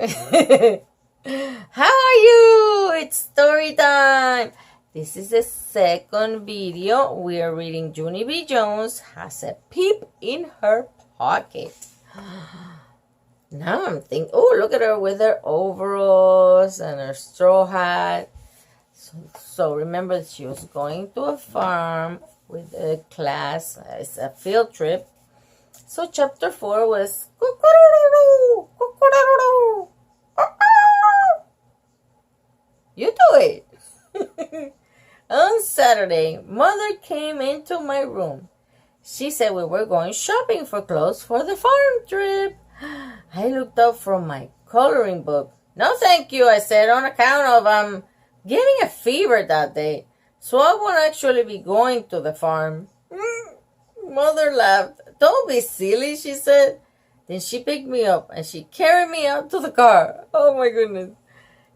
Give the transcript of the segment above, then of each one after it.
How are you? It's story time. This is the second video. We are reading Junie B. Jones Has a Peep in Her Pocket. Now I'm thinking, oh, look at her with her overalls and her straw hat. So remember, she was going to a farm with a class. It's a field trip. So chapter 4 was you do it. On Saturday, Mother came into my room. She said we were going shopping for clothes for the farm trip. I looked up from my coloring book. No, thank you, I said, on account of getting a fever that day. So I won't actually be going to the farm. Mother laughed. Don't be silly, she said. Then she picked me up and she carried me out to the car. Oh my goodness.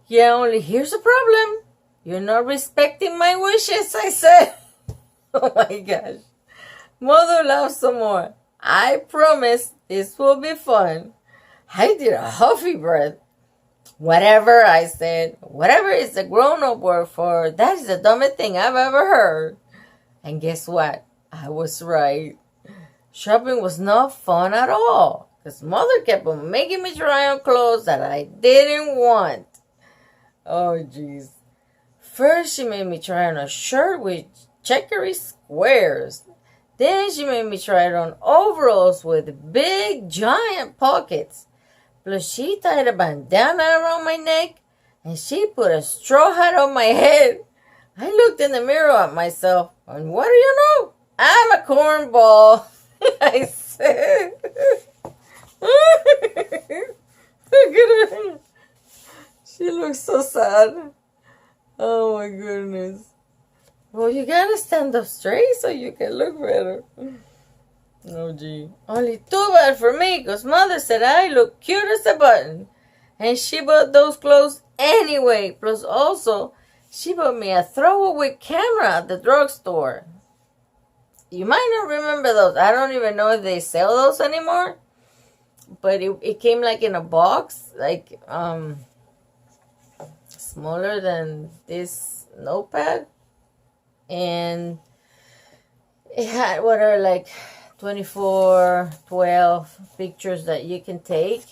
Yeah, only here's the problem. You're not respecting my wishes, I said. Oh my gosh. Mother laughed some more. I promise this will be fun. I did a huffy breath. Whatever, I said. Whatever is the grown-up word for that is the dumbest thing I've ever heard. And guess what? I was right. Shopping was not fun at all, because Mother kept on making me try on clothes that I didn't want. Oh, jeez. First, she made me try on a shirt with checkery squares. Then she made me try it on overalls with big, giant pockets. Plus, she tied a bandana around my neck, and she put a straw hat on my head. I looked in the mirror at myself, and what do you know? I'm a cornball. I said. Look at her. She looks so sad. Oh my goodness. Well, you gotta stand up straight so you can look better. Oh gee. Only too bad for me, because Mother said I look cute as a button. And she bought those clothes anyway. Plus also, she bought me a throwaway camera at the drugstore. You might not remember those. I don't even know if they sell those anymore. But it came like in a box, like smaller than this notepad. And it had what are like 24, 12 pictures that you can take.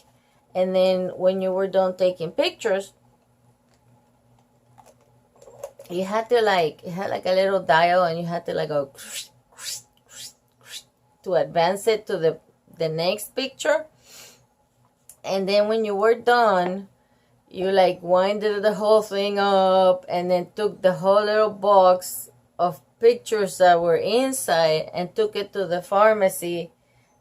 And then when you were done taking pictures, you had to like, it had like a little dial and you had to like go to advance it to the next picture. And then when you were done, you like winded the whole thing up and then took the whole little box of pictures that were inside and took it to the pharmacy.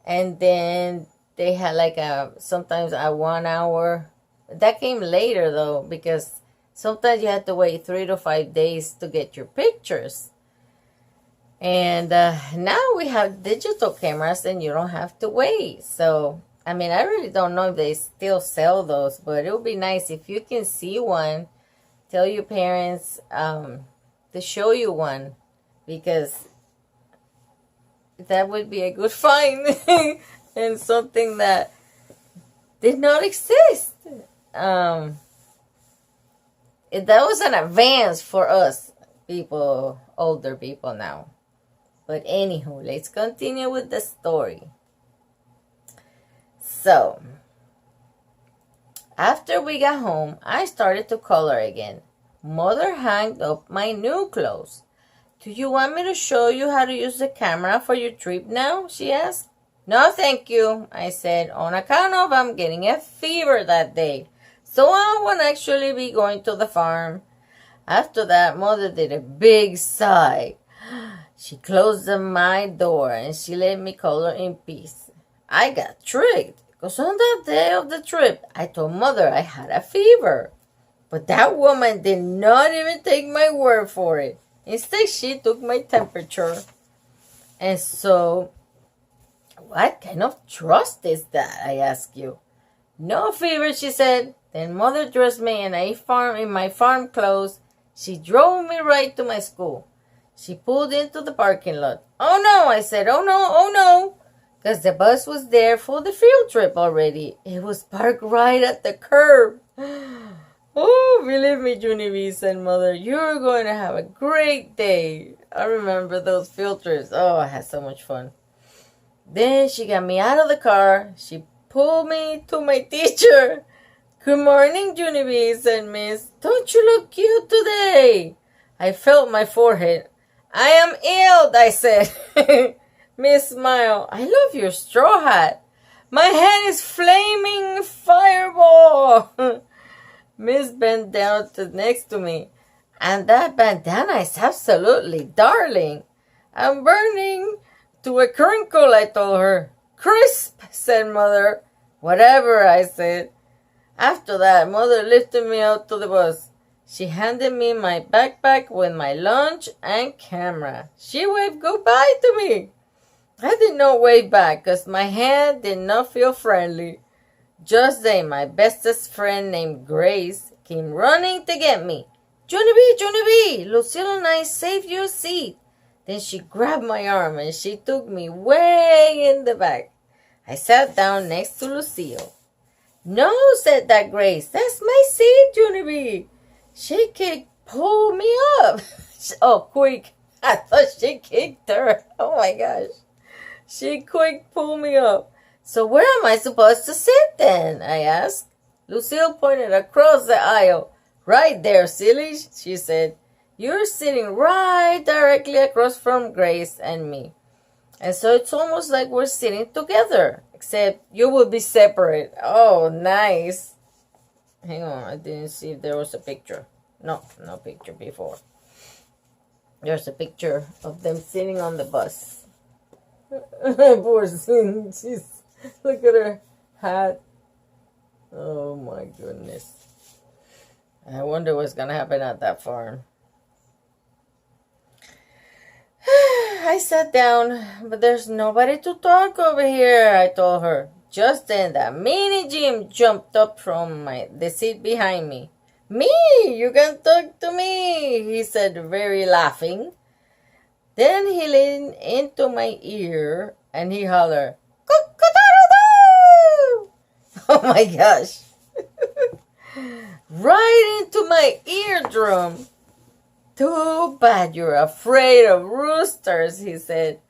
And then they had like sometimes a 1 hour. That came later though, because sometimes you had to wait 3 to 5 days to get your pictures. And now we have digital cameras and you don't have to wait. So, I mean, I really don't know if they still sell those, but it would be nice if you can see one. Tell your parents to show you one, because that would be a good find and something that did not exist. That was an advance for us people, older people now. But anywho, let's continue with the story. So, after we got home, I started to color again. Mother hung up my new clothes. Do you want me to show you how to use the camera for your trip now? She asked. No, thank you, I said, on account of I'm getting a fever that day. So I won't actually be going to the farm. After that, Mother did a big sigh. She closed my door and she let me color in peace. I got tricked, because on that day of the trip, I told Mother I had a fever. But that woman did not even take my word for it. Instead, she took my temperature. And so, what kind of trust is that, I ask you? No fever, she said. Then Mother dressed me in my farm clothes. She drove me right to my school. She pulled into the parking lot. Oh no, I said, oh no, because the bus was there for the field trip already. It was parked right at the curb. Oh, believe me, Junie, said Mother, you're going to have a great day. I remember those field trips. Oh, I had so much fun. Then she got me out of the car. She pulled me to my teacher. Good morning, Junie, said Miss. Don't you look cute today? I felt my forehead. I am ill, I said. Miss smiled. I love your straw hat. My head is flaming fireball. Miss bent down next to me. And that bandana is absolutely darling. I'm burning to a crinkle, I told her. Crisp, said Mother. Whatever, I said. After that, Mother lifted me out to the bus. She handed me my backpack with my lunch and camera. She waved goodbye to me. I did not wave back because my hand did not feel friendly. Just then, my bestest friend named Grace came running to get me. Junie, Lucille and I saved you a seat. Then she grabbed my arm and she took me way in the back. I sat down next to Lucille. No, said that Grace. That's my seat, Junie. She pulled me up. Oh, quick. I thought she kicked her. Oh, my gosh. She quick pulled me up. So where am I supposed to sit then? I asked. Lucille pointed across the aisle. Right there, silly, she said. You're sitting right directly across from Grace and me. And so it's almost like we're sitting together, except you will be separate. Oh, nice. Hang on, I didn't see if there was a picture. No picture before. There's a picture of them sitting on the bus. Poor Sin. Look at her hat. Oh my goodness. I wonder what's going to happen at that farm. I sat down, but there's nobody to talk over here, I told her. Just then, that meanie Jim jumped up from the seat behind me. Me, you can talk to me, he said, very laughing. Then he leaned into my ear and he hollered, cock-a-doodle-doo! Oh my gosh. Right into my eardrum. Too bad you're afraid of roosters, he said.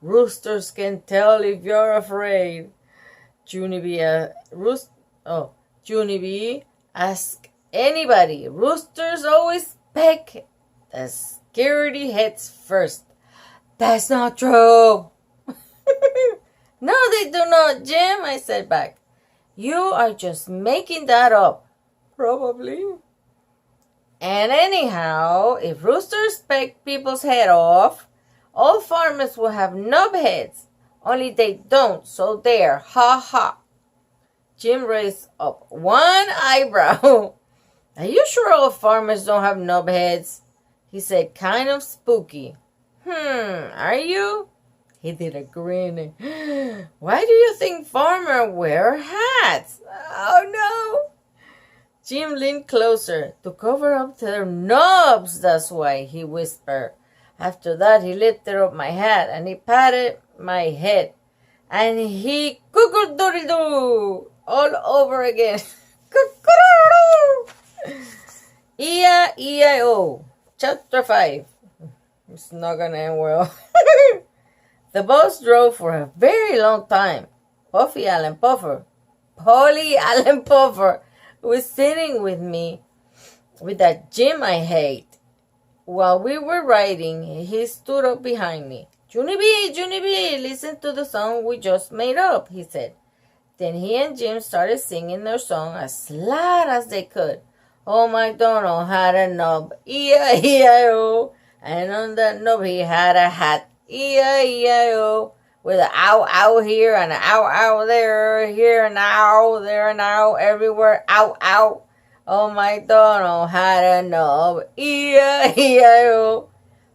Roosters can tell if you're afraid. Junie, ask anybody. Roosters always peck the scaredy heads first. That's not true. No, they do not, Jim, I said back. You are just making that up. Probably. And anyhow, if roosters peck people's head off, all farmers will have knob heads. Only they don't, so there, ha ha. Jim raised up one eyebrow. Are you sure all farmers don't have knob heads? He said, kind of spooky. Are you? He did a grin. Why do you think farmers wear hats? Oh no. Jim leaned closer to cover up their knobs, that's why, he whispered. After that, he lifted up my hat and he patted my head. And he cock-a-doodle-doo all over again. Cock-a-doodle-doo. E-I-E-I-O, Chapter 5. It's not gonna end well. The bus drove for a very long time. Polly Allen Puffer, was sitting with me with that Jim I hate. While we were riding, he stood up behind me. Junie, listen to the song we just made up, he said. Then he and Jim started singing their song as loud as they could. Old MacDonald had a knob, E-I-E-I-O, and on that knob he had a hat, E-I-E-I-O, with an ow, ow here and an ow, ow there, here and ow, there and ow, everywhere, ow, ow. Old MacDonald had a knob, E-I-E-I-O.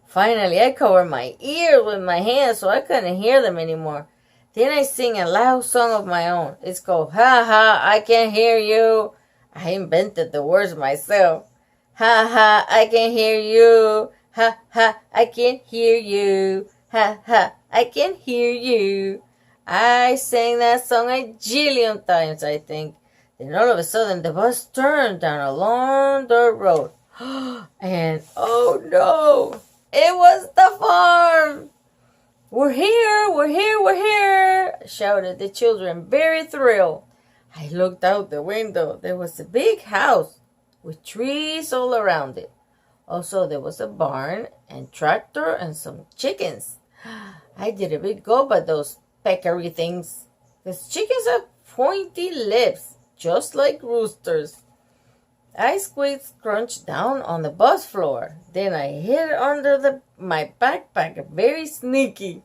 Finally, I covered my ears with my hands so I couldn't hear them anymore. Then I sing a loud song of my own. It's called, Ha Ha, I Can't Hear You. I invented the words myself. Ha ha, I can hear you. Ha ha, I can't hear you. Ha ha, I can hear you. I sang that song a jillion times, I think. Then all of a sudden, the bus turned down a long dirt road. And, oh no, it was the farm. We're here, we're here, we're here, shouted the children, very thrilled. I looked out the window. There was a big house with trees all around it. Also, there was a barn and tractor and some chickens. I did a big gulp at those peccary things. Those chickens have pointy lips, just like roosters. I crunched down on the bus floor. Then I hid under my backpack, very sneaky.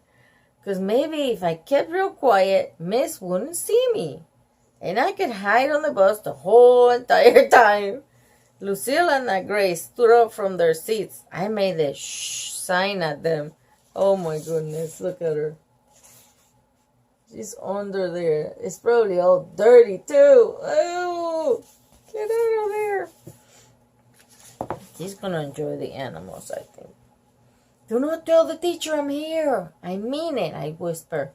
Because maybe if I kept real quiet, Miss wouldn't see me. And I could hide on the bus the whole entire time. Lucille and Grace stood up from their seats. I made a shh sign at them. Oh my goodness, look at her. She's under there. It's probably all dirty too. Oh, get out of there. She's gonna enjoy the animals, I think. Do not tell the teacher I'm here. I mean it, I whisper.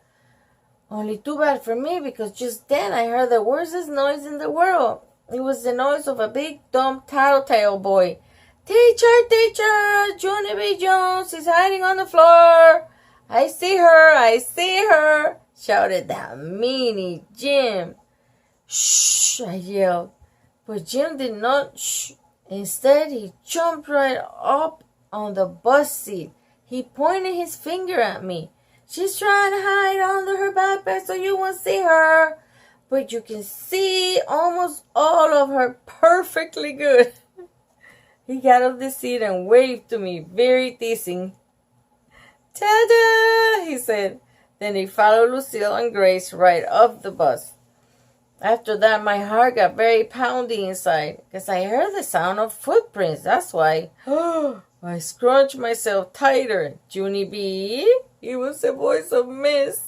Only too bad for me because just then I heard the worstest noise in the world. It was the noise of a big, dumb, tattletale boy. Teacher, teacher, Junie B. Jones is hiding on the floor. I see her, shouted that meanie Jim. Shh, I yelled. But Jim did not shh. Instead, he jumped right up on the bus seat. He pointed his finger at me. She's trying to hide under her backpack so you won't see her. But you can see almost all of her perfectly good. He got off the seat and waved to me, very teasing. Ta-da, he said. Then he followed Lucille and Grace right off the bus. After that, my heart got very poundy inside because I heard the sound of footprints. That's why. I scrunched myself tighter. Junie B. It was the voice of Miss.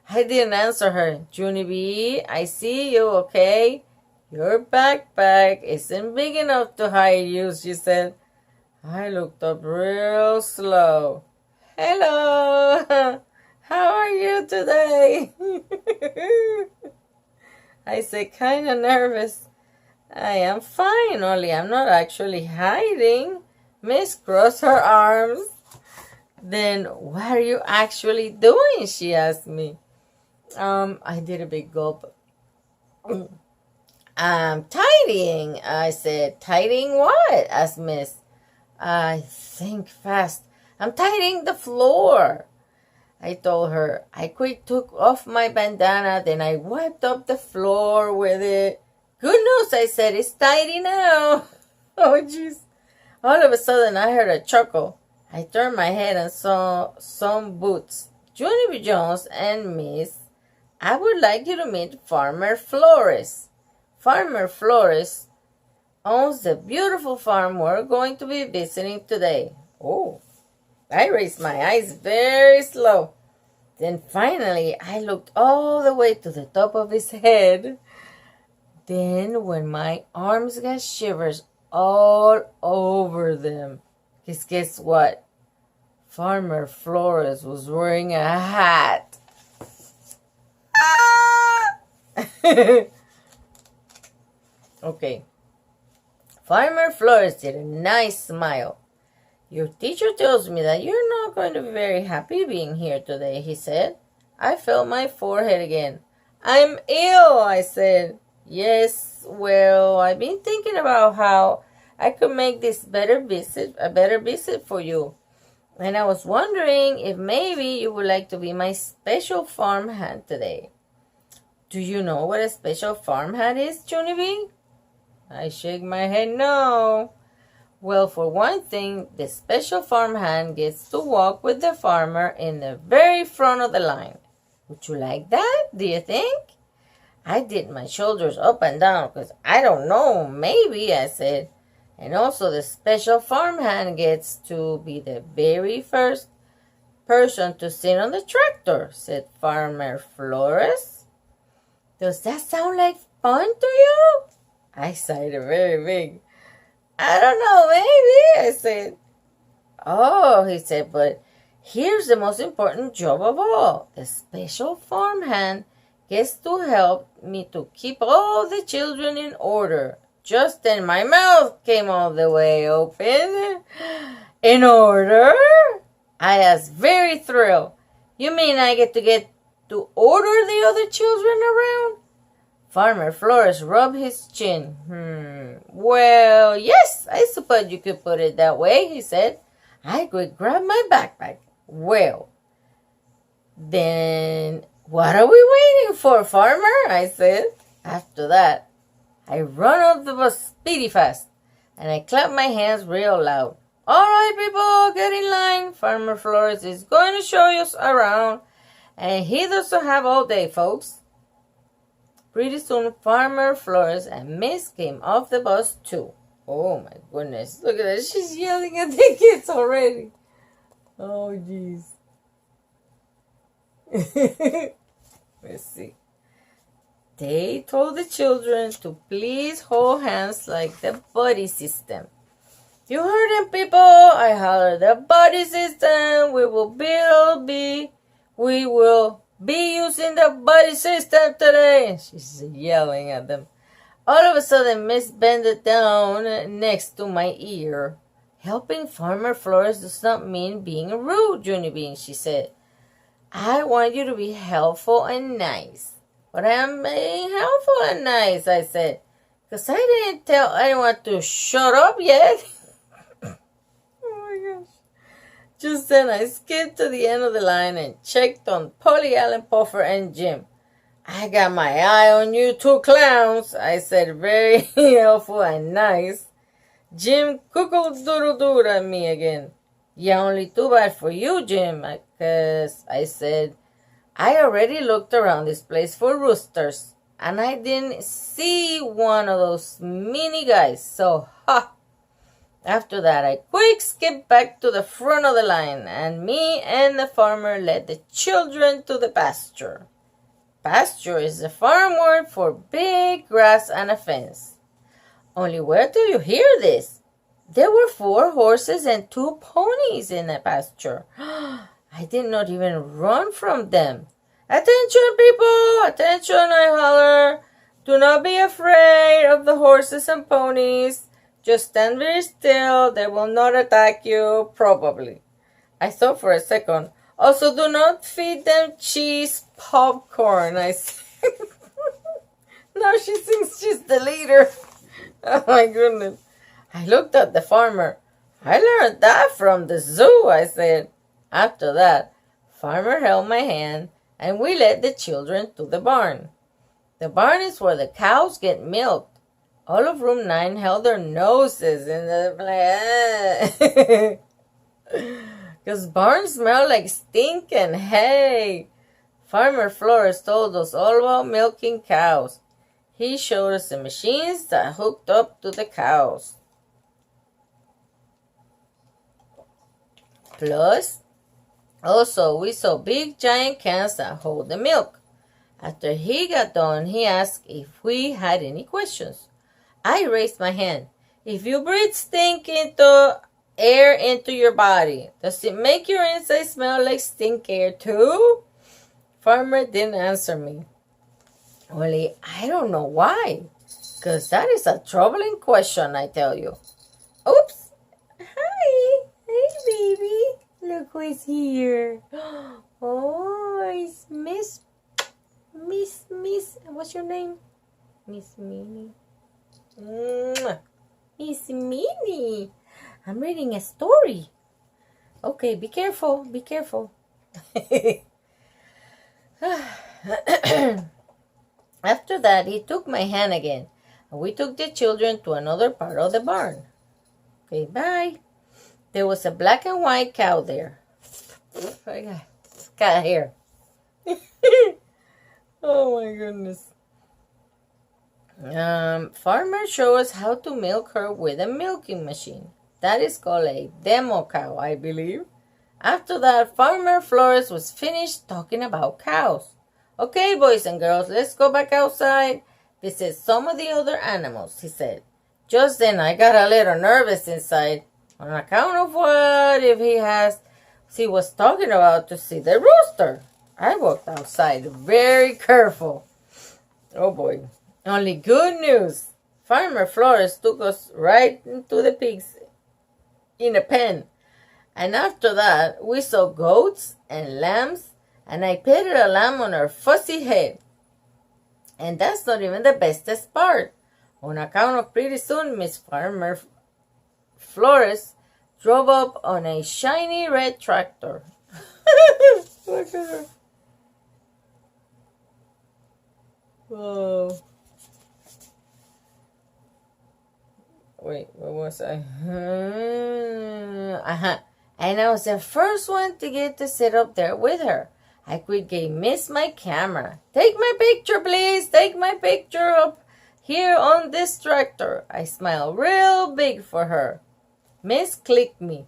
I didn't answer her. Junie B, I see you, okay? Your backpack isn't big enough to hide you, she said. I looked up real slow. Hello. How are you today? I said, kind of nervous. I am fine, only I'm not actually hiding. Miss crossed her arms. Then what are you actually doing? She asked me. I did a big gulp. I'm tidying, I said. Tidying what? Asked Miss. I think fast. I'm tidying the floor. I told her. I quick took off my bandana, then I wiped up the floor with it. Good news, I said. It's tidy now. Oh, jeez. All of a sudden, I heard a chuckle. I turned my head and saw some boots. Junie B. Jones and Miss, I would like you to meet Farmer Flores. Farmer Flores owns the beautiful farm we're going to be visiting today. Oh, I raised my eyes very slow. Then finally, I looked all the way to the top of his head. Then when my arms got shivers all over them, because guess what? Farmer Flores was wearing a hat. Okay. Farmer Flores did a nice smile. Your teacher tells me that you're not going to be very happy being here today, he said. I felt my forehead again. I'm ill, I said. Yes, well, I've been thinking about how I could make this a better visit for you. And I was wondering if maybe you would like to be my special farmhand today. Do you know what a special farmhand is, Junie B? I shake my head no. Well, for one thing, the special farmhand gets to walk with the farmer in the very front of the line. Would you like that, do you think? I did my shoulders up and down because I don't know, maybe, I said. And also the special farmhand gets to be the very first person to sit on the tractor, said Farmer Flores. Does that sound like fun to you? I sighed very big. I don't know, maybe, I said. Oh, he said, but Here's the most important job of all. The special farmhand gets to help me to keep all the children in order. Just then my mouth came all the way open. In order? I asked, very thrilled. You mean I get to order the other children around? Farmer Flores rubbed his chin. Well, yes, I suppose you could put it that way, he said. I could grab my backpack. Well, then what are we waiting for, Farmer? I said. After that, I run up the bus speedy fast, and I clap my hands real loud. All right, people, get in line. Farmer Flores is going to show us around, and he doesn't have all day, folks. Pretty soon, Farmer Flores and Miss came off the bus, too. Oh, my goodness. Look at that. She's yelling at the kids already. Oh, jeez. Let's see. They told the children to please hold hands like the buddy system. You heard them, people? I hollered, the buddy system. We will be using the buddy system today. She's yelling at them. All of a sudden, Miss bended down next to my ear. Helping Farmer Flores does not mean being rude, Junie Bean, she said. I want you to be helpful and nice. But I'm being helpful and nice, I said. Because I didn't tell anyone to shut up yet. Oh my gosh. Just then I skipped to the end of the line and checked on Polly, Allen, Puffer, and Jim. I got my eye on you two clowns, I said, very helpful and nice. Jim cuckoo-doodle-doo at me again. Yeah, only too bad for you, Jim, because I said, I already looked around this place for roosters, and I didn't see one of those mini guys, so ha! After that, I quick skipped back to the front of the line, and me and the farmer led the children to the pasture. Pasture is the farm word for big grass and a fence. Only where do you hear this? There were 4 horses and 2 ponies in the pasture. I did not even run from them. Attention, people! Attention, I holler. Do not be afraid of the horses and ponies. Just stand very still. They will not attack you, probably. I thought for a second. Also, do not feed them cheese popcorn, I said. Now she thinks she's the leader. Oh, my goodness. I looked at the farmer. I learned that from the zoo, I said. After that, Farmer held my hand, and we led the children to the barn. The barn is where the cows get milked. All of room 9 held their noses in the because barns smell like stink and hay. Farmer Flores told us all about milking cows. He showed us the machines that hooked up to the cows. Plus, also, we saw big giant cans that hold the milk. After he got done, he asked if we had any questions. I raised my hand. If you breathe stink into air into your body, does it make your inside smell like stink air too? Farmer didn't answer me. Only I don't know why. Because that is a troubling question, I tell you. Oops. Hi. Hey, baby. Look who's here. Oh, it's Miss. What's your name? Miss Minnie. Miss Minnie. I'm reading a story. Okay, be careful. Be careful. After that, he took my hand again, and we took the children to another part of the barn. Okay, bye. There was a black and white cow there. Got hair. Oh my goodness. Farmer showed us how to milk her with a milking machine. That is called a demo cow, I believe. After that, Farmer Flores was finished talking about cows. Okay, boys and girls, let's go back outside, visit some of the other animals, he said. Just then, I got a little nervous inside. On account of what? If he has she was talking about to see the rooster. I walked outside, very careful. Oh boy. Only good news. Farmer Flores took us right into the pigs in a pen. And after that, we saw goats and lambs, and I petted a lamb on her fuzzy head. And that's not even the bestest part. On account of pretty soon, Miss Farmer Flores drove up on a shiny red tractor. Look at her. Whoa. Wait, what was I? And I was the first one to get to sit up there with her. I quickly missed my camera. Take my picture, please. Take my picture up here on this tractor. I smiled real big for her. Miss clicked me.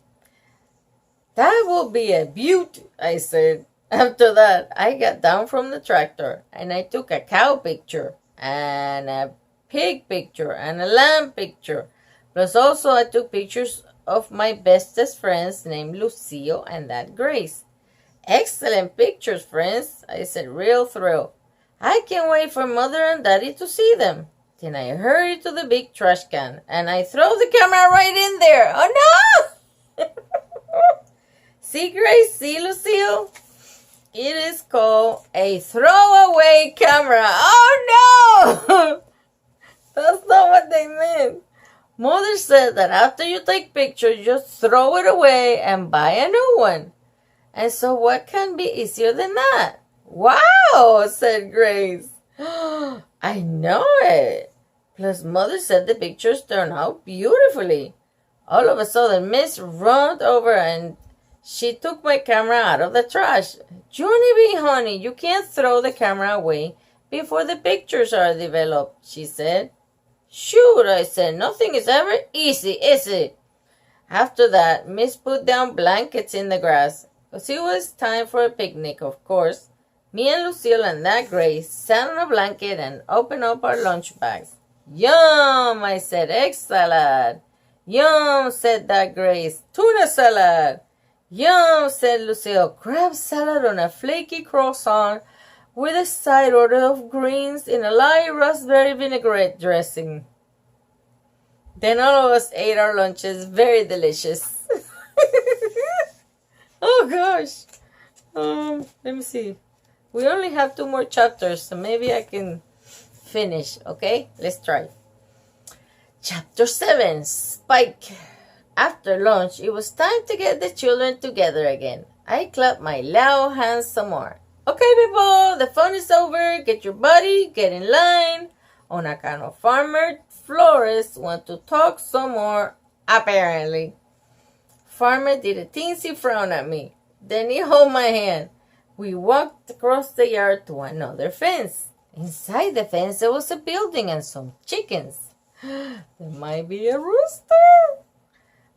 That will be a beaut, I said. After that, I got down from the tractor and I took a cow picture and a pig picture and a lamb picture. Plus also I took pictures of my bestest friends named Lucio and that Grace. Excellent pictures, friends, I said, real thrilled. I can't wait for Mother and Daddy to see them. Then I hurried to the big trash can and I throw the camera right in there. Oh no! See, Grace? See, Lucio? It is called a throwaway camera. Oh no! That's not what they meant. Mother said that after you take pictures, just throw it away and buy a new one. And so what can be easier than that? Wow, said Grace. I know it. Plus, Mother said the pictures turned out beautifully. All of a sudden, Miss ran over and she took my camera out of the trash. Junie, honey, you can't throw the camera away before the pictures are developed, she said. Shoot, I said, nothing is ever easy, is it? After that, Miss put down blankets in the grass. Because it was time for a picnic, of course. Me and Lucille and that Grace sat on a blanket and opened up our lunch bags. Yum, I said, egg salad. Yum, said that Grace, tuna salad. Yum, said Lucille, crab salad on a flaky croissant with a side order of greens in a light raspberry vinaigrette dressing. Then all of us ate our lunches, very delicious. Oh gosh. Let me see. We only have 2 more chapters, so maybe I can finish. Okay, let's try. Chapter 7, Spike. After lunch, it was time to get the children together again. I clapped my loud hands some more. Okay, people, the fun is over. Get your buddy, get in line. On account of Farmer Flores want to talk some more, apparently. Farmer did a teensy frown at me. Then he held my hand. We walked across the yard to another fence. Inside the fence, there was a building and some chickens. There might be a rooster.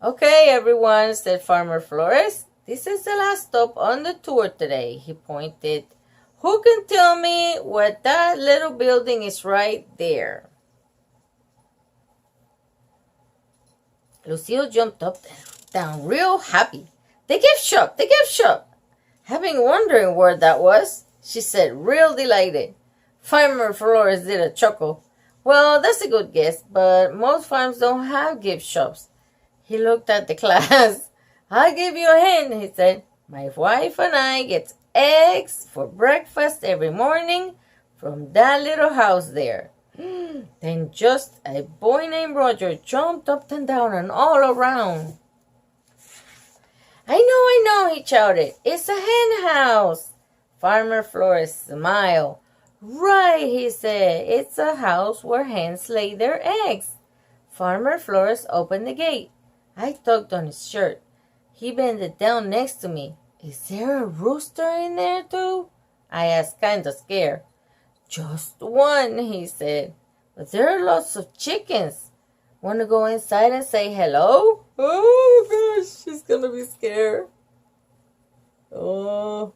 Okay, everyone, said Farmer Flores. This is the last stop on the tour today, he pointed. Who can tell me what that little building is right there? Lucille jumped up and down real happy. The gift shop, the gift shop. Having wondering where that was, she said, real delighted. Farmer Flores did a chuckle. Well, that's a good guess, but most farms don't have gift shops. He looked at the class. I'll give you a hint, he said. My wife and I get eggs for breakfast every morning from that little house there. Then just a boy named Roger jumped up and down and all around. I know, he shouted. It's a hen house. Farmer Flores smiled. Right, he said. It's a house where hens lay their eggs. Farmer Flores opened the gate. I tugged on his shirt. He bended down next to me. Is there a rooster in there too? I asked, kind of scared. Just one, he said. But there are lots of chickens. Want to go inside and say hello? Oh, gosh, she's going to be scared. Oh,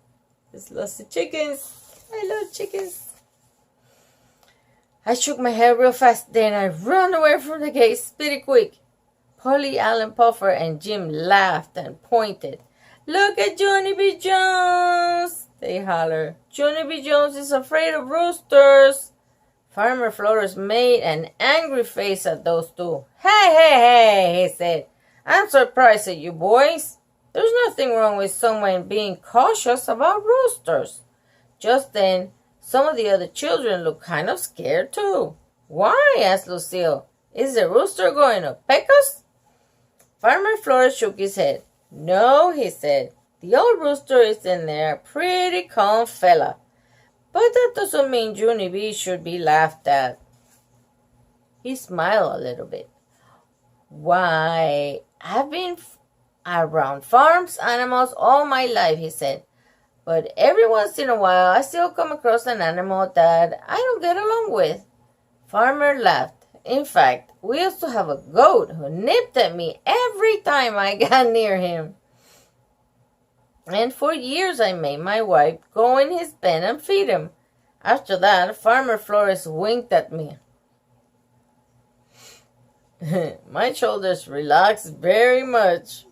there's lots of chickens. I love chickens. I shook my head real fast. Then I ran away from the gate, pretty quick. Polly, Alan, Puffer, and Jim laughed and pointed. Look at Junie B. Jones, they holler. Junie B. Jones is afraid of roosters. Farmer Flores made an angry face at those two. Hey, he said. I'm surprised at you boys. There's nothing wrong with someone being cautious about roosters. Just then, some of the other children looked kind of scared too. Why? Asked Lucille. Is the rooster going to peck us? Farmer Flores shook his head. No, he said. The old rooster is in there, a pretty calm fella. But that doesn't mean Junie B should be laughed at. He smiled a little bit. Why, I've been around farms, animals all my life, he said. But every once in a while, I still come across an animal that I don't get along with. Farmer laughed. In fact, we used to have a goat who nipped at me every time I got near him. And for years I made my wife go in his pen and feed him. After that, Farmer Flores winked at me. My shoulders relaxed very much.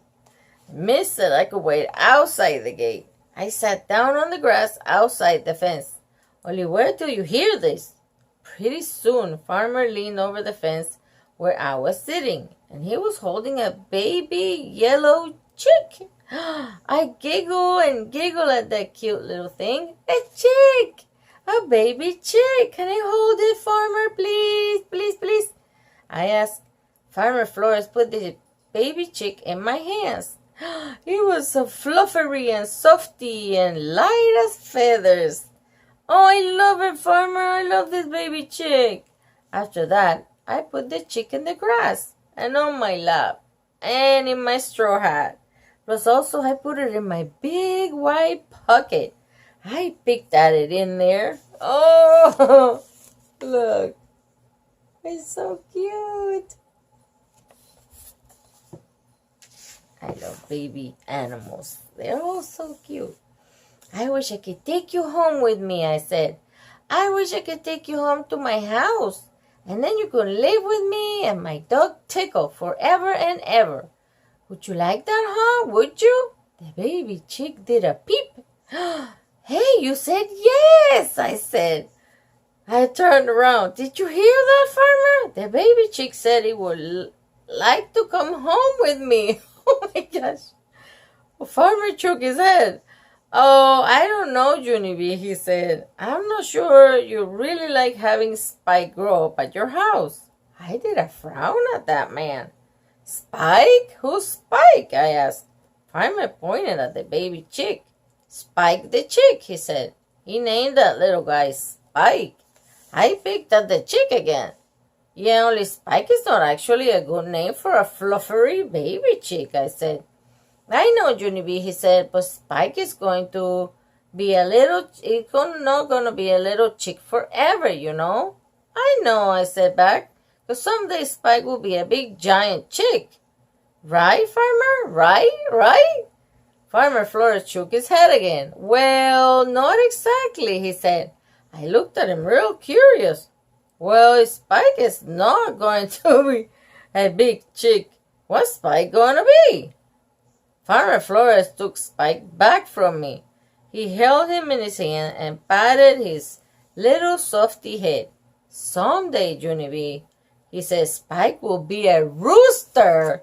Miss said I could wait outside the gate. I sat down on the grass outside the fence. Only where do you hear this? Pretty soon, Farmer leaned over the fence where I was sitting, and he was holding a baby yellow chick. I giggle and giggle at that cute little thing. A chick! A baby chick! Can I hold it, Farmer, please, please, please? I asked. Farmer Flores put the baby chick in my hands. It was so fluffery and softy and light as feathers. Oh, I love it, Farmer. I love this baby chick. After that, I put the chick in the grass and on my lap and in my straw hat. Plus also I put it in my big white pocket. I picked at it in there. Oh, look. It's so cute. I love baby animals. They're all so cute. I wish I could take you home with me, I said. I wish I could take you home to my house. And then you could live with me and my dog Tickle forever and ever. Would you like that, huh? Would you? The baby chick did a peep. Hey, you said yes, I said. I turned around. Did you hear that, Farmer? The baby chick said he would like to come home with me. Oh my gosh. Farmer shook his head. Oh, I don't know, Junie B, he said. I'm not sure you really like having Spike grow up at your house. I did a frown at that man. Spike? Who's Spike? I asked. Farmer pointed at the baby chick. Spike the chick, he said. He named that little guy Spike. I picked at the chick again. Yeah, only Spike is not actually a good name for a fluffery baby chick, I said. I know, Junie B, he said, but Spike is going to be a little, it's not going to be a little chick forever, you know. I know, I said back, because someday Spike will be a big giant chick. Right, Farmer? Right? Farmer Flores shook his head again. Well, not exactly, he said. I looked at him real curious. Well, Spike is not going to be a big chick. What's Spike going to be? Farmer Flores took Spike back from me. He held him in his hand and patted his little softy head. Someday, Junie B, he said, Spike will be a rooster.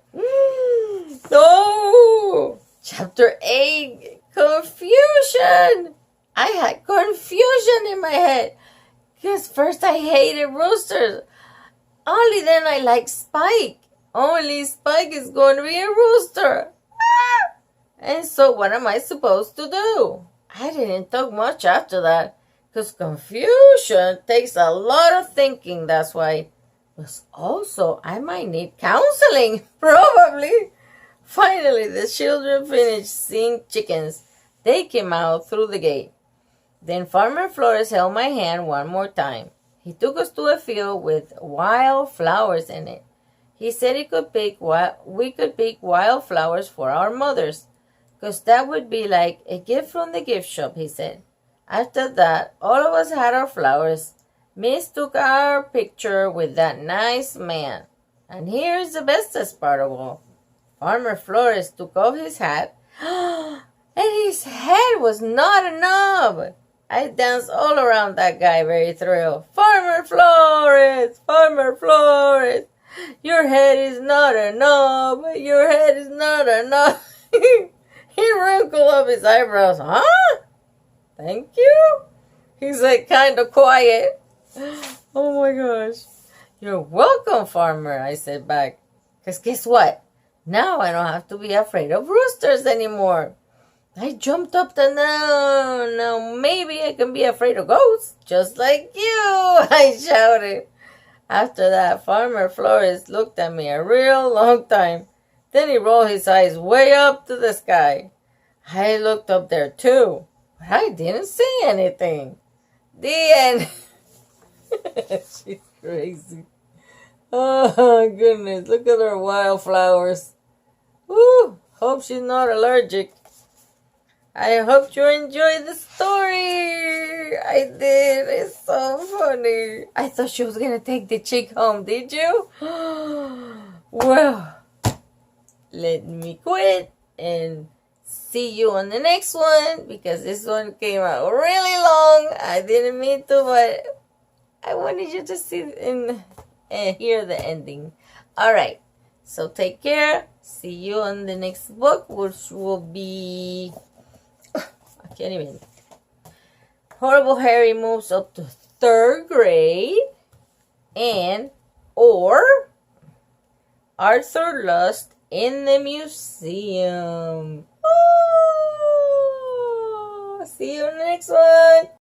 No! Chapter 8, Confusion. I had confusion in my head. Because first I hated roosters. Only then I liked Spike. Only Spike is going to be a rooster. And so what am I supposed to do? I didn't talk much after that. Because confusion takes a lot of thinking, that's why. But also, I might need counseling, probably. Finally, the children finished seeing chickens. They came out through the gate. Then Farmer Flores held my hand one more time. He took us to a field with wild flowers in it. He said we could pick wild flowers for our mothers, because that would be like a gift from the gift shop, he said. After that, all of us had our flowers. Miss took our picture with that nice man. And here's the bestest part of all. Farmer Flores took off his hat And his head was not a knob. I danced all around that guy, very thrilled. Farmer Flores! Farmer Flores! Your head is not a knob. Your head is not a knob. He wrinkled up his eyebrows. Huh? Thank you? He's like kind of quiet. Oh my gosh. You're welcome, farmer, I said back. Because guess what? Now I don't have to be afraid of roosters anymore. I jumped up and down. Now maybe I can be afraid of ghosts, just like you, I shouted. After that, Farmer Flores looked at me a real long time. Then he rolled his eyes way up to the sky. I looked up there too, but I didn't say anything. The end. She's crazy. Oh, goodness. Look at her wildflowers. Woo! Hope she's not allergic. I hope you enjoyed the story. I did. It's so funny. I thought she was going to take the chick home. Did you? Well, let me quit and see you on the next one, because this one came out really long. I didn't mean to, but I wanted you to see and hear the ending. All right. So take care. See you on the next book, which will be... I can't even. Horrible Harry moves up to 3rd grade. And or Arthur Lost in the museum. Oh, see you in the next one.